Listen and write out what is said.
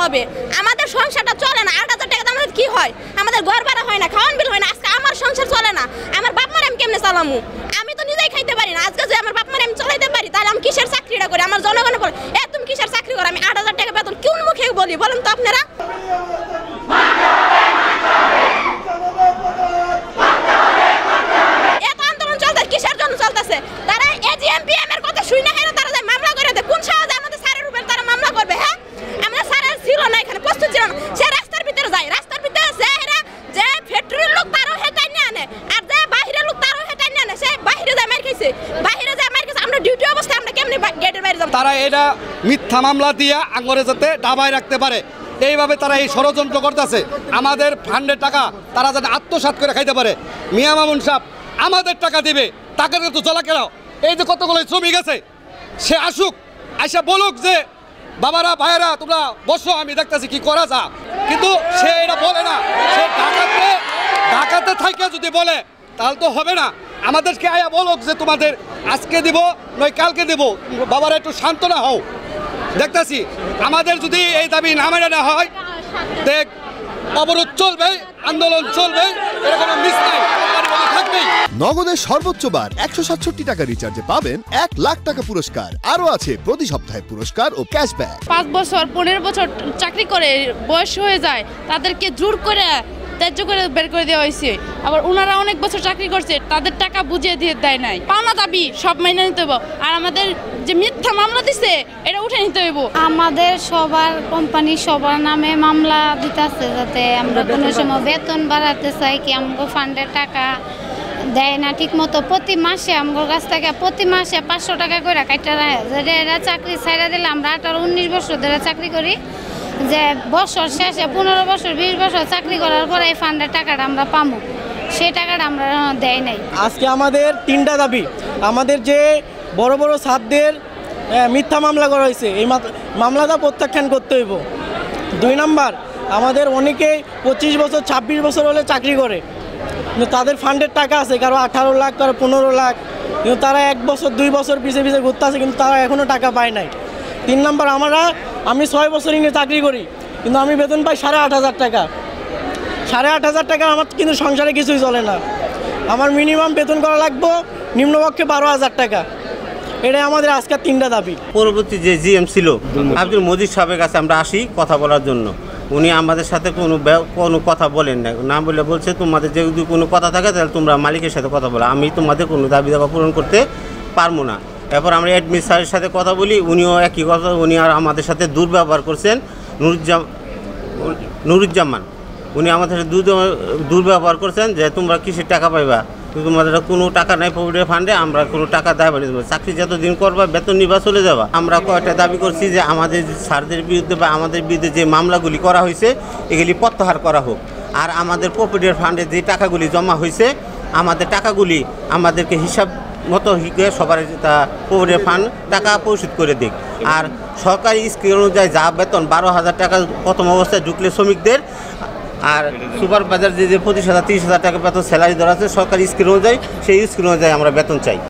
হবে। আমাদের সংসারটা চলে না। 8,000 টাকা আমাদের কি হয়? আমাদের ঘর ভাড়া হয় না, খাওয়ান বিল হয় না। আজকে আমার সংসার চলে না, আমার বাপ মার আমি কেমনে চালামু? আমি তো নিজেই খাইতে পারি না। আজকে যদি আমার বাপ মার আমি চালাইতে পারি, তাহলে আমি কিসের চাকরিটা করি? আমার জনগণে বলে তুমি কিসের চাকরি করো? আমি 8,000 টাকা বেতন কোন মুখে বলি বলেন তো আপনারা? এত আন্দোলন চলতেছে কিসের জন্য চলতেছে? তারা এজিএমপিএম এর কথা শুই না, তারা যায় মামলা করে দেয়। কোন সাহসে আমাদের স্যারের উপর তারা মামলা করবে? হ্যাঁ, আমাদের স্যারের ছিল না, এখানে প্রস্তুত ছিল না। সে রাস্তার ভিতরে যায়, রাস্তার ভিতরে যে ফ্যাক্টরির লোক তারও হেঁটাই নিয়ে আনে, আর যে বাহিরের লোক তারও হেঁটাই নিয়ে আনে। সে বাহিরে যায় মার খাইছে, বাহিরে যায় মার খাইছে। আমরা ডিউটি অবস্থায় আমরা কেমনে গেটের বাইরে যাব? তারা এটা মিথ্যা মামলা দিয়ে আঙরে যাতে দাবায় রাখতে পারে, এইভাবে তারা এই ষড়যন্ত্র করতেছে। আমাদের ফান্ডের টাকা তারা যাতে আত্মসাৎ করে খাইতে পারে। মিয়া মামুন সাহেব আমাদের টাকা দিবে, টাকা দিয়ে তো চলা কেন? এই যে কতগুলো শ্রমিক আছে, সে আসুক, আইসা বলুক যে বাবারা ভাইয়েরা তোমরা বসো, আমি দেখতেছি কি করা যা। কিন্তু সে এটা বলে না। সে ঢাকাতে থাকে যদি বলে তাহলে তো হবে না। আমাদেরকে আয়া বলুক যে তোমাদের আজকে দিব নয় কালকে দিব, বাবারা একটু শান্তনা হও। দেখতেছি আমাদের যদি এই দাবি না মেনে নেওয়া হয়, দেখ অবরোধ চলবে, আন্দোলন চলবে, এরকম মিস নাই, থাকবেই। নগদের সর্বোচ্চ বার 167 টাকা রিচার্জে পাবেন 1 লাখ টাকা পুরস্কার। আরো আছে প্রতি সপ্তাহে পুরস্কার ও ক্যাশব্যাক। 5 বছর 15 বছর চাকরি করে বয়স হয়ে যায়, তাদেরকে জোর করে ত্যায্য করে বের করে দেওয়া হয়েছে। আবার ওনারা অনেক বছর চাকরি করছে, তাদের টাকা বুঝিয়ে দিয়ে দেয় নাই। পাওনা দাবি সব মেনে নিতে হইব, আর আমাদের যে মিথ্যা মামলা দিচ্ছে এটা উঠে নিতে হইব। আমাদের সবার কোম্পানি সবার নামে মামলা দিতেছে, যাতে আমরা কোনো সময় বেতন বাড়াতে চাই কি আমাকে ফান্ডের টাকা দেয় না ঠিক মতো। প্রতি মাসে আমার কাছ থেকে প্রতি মাসে 500 টাকা করে কাটা দেয়। যেটা এরা চাকরি ছাইড়া দিলে, আমরা 18-19 বছর ধরে চাকরি করি, যে বছর শেষে 15 বছর 20 বছর চাকরি করার পরে এই ফান্ডের টাকাটা আমরা পাবো, সেই টাকাটা আমরা দেয় নাই। আজকে আমাদের 3টা দাবি। আমাদের যে বড় বড় ছাত্রদের মিথ্যা মামলা করা হয়েছে, এই মামলাটা প্রত্যাখ্যান করতে হইব। 2 নাম্বার, আমাদের অনেকেই 25 বছর 26 বছর হলে চাকরি করে, কিন্তু তাদের ফান্ডের টাকা আছে, কারো 18 লাখ, কারো 15 লাখ, কিন্তু তারা 1 বছর 2 বছর পিছিয়ে পিছিয়ে ঘুরতে আছে, কিন্তু তারা এখনও টাকা পায় নাই। 3 নাম্বার, আমি 6 বছর ইংরেজি চাকরি করি, কিন্তু আমি বেতন পাই 8,500 টাকা। 8,500 টাকা আমার কিন্তু সংসারে কিছুই চলে না। আমার মিনিমাম বেতন করা লাগবে নিম্নপক্ষে 12,000 টাকা। এটাই আমাদের আজকের 3টা দাবি। পরবর্তী যে জিএম ছিল আব্দুল মজিদ সাহেবের কাছে আমরা আসি কথা বলার জন্য। উনি আমাদের সাথে কোনো কথা বলেন না, বলে বলছে তোমাদের যদি কোনো কথা থাকে তাহলে তোমরা মালিকের সাথে কথা বলো, আমি তোমাদের কোনো দাবি দাবা পূরণ করতে পারবো না। এরপর আমরা অ্যাডমিন স্যারের সাথে কথা বলি, উনিও একই কথা। উনি আর আমাদের সাথে দুর্ব্যবহার করছেন। নুরুজ্জামান উনি আমাদের সাথে দুর্ব্যবহার করছেন যে তোমরা কিসের টাকা পাইবা, তোমাদের কোনো টাকা নাই প্রভিডেন্ট ফান্ডে, আমরা কোনো টাকা দায় বানিয়ে দেবো, চাকরি যতদিন করবা বেতন নিবা চলে যাবা। আমরা কয়েকটা দাবি করছি যে আমাদের স্যারদের বিরুদ্ধে বা আমাদের বিরুদ্ধে যে মামলাগুলি করা হয়েছে এগুলি প্রত্যাহার করা হোক, আর আমাদের প্রভিডেন্ট ফান্ডে যে টাকাগুলি জমা হয়েছে আমাদের টাকাগুলি আমাদেরকে হিসাব মতো সবার প্রভিডেন্ট ফান্ড টাকা পরিশোধ করে দিক। আর সরকারি স্কিম অনুযায়ী যা বেতন 12,000 টাকা প্রথম অবস্থায় ঢুকলে শ্রমিকদের, আর সুপারভাইজার যে 25,000 30,000 টাকা বেতন স্যালারি ধরা আছে সরকারি স্কিম অনুযায়ী, সেই স্কিম অনুযায়ী আমরা বেতন চাই।